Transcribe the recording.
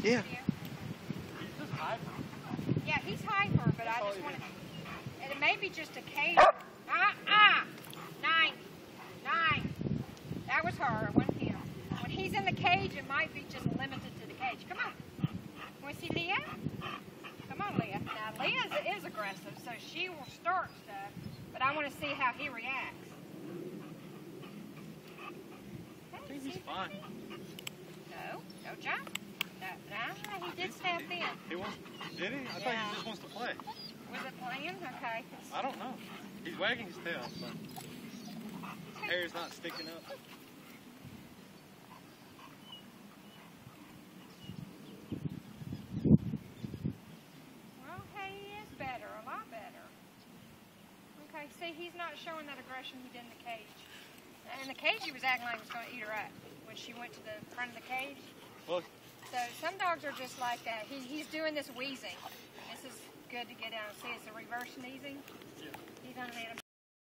Yeah. He's just hyper. Yeah, he's hyper, but I just want to. And it may be just a cage. 9. That was her. It wasn't him. When he's in the cage, it might be just limited to the cage. Come on. Want to see Leah? Come on, Leah. Now, Leah is aggressive, so she will start stuff, but I want to see how he reacts. I think he's fine. No jump. No, he did snap in. He wants. Did he? I thought he just wants to play. Was it playing? Okay. I don't know. He's wagging his tail, so hair's not sticking up. Well, hey, he is better, a lot better. Okay, see, he's not showing that aggression he did in the cage. In the cage, he was acting like he was going to eat her up when she went to the front of the cage. Well, So some dogs are just like that. He's doing this wheezing. This is good to get down and see. It's a reverse sneezing. yeah. He's underneath him.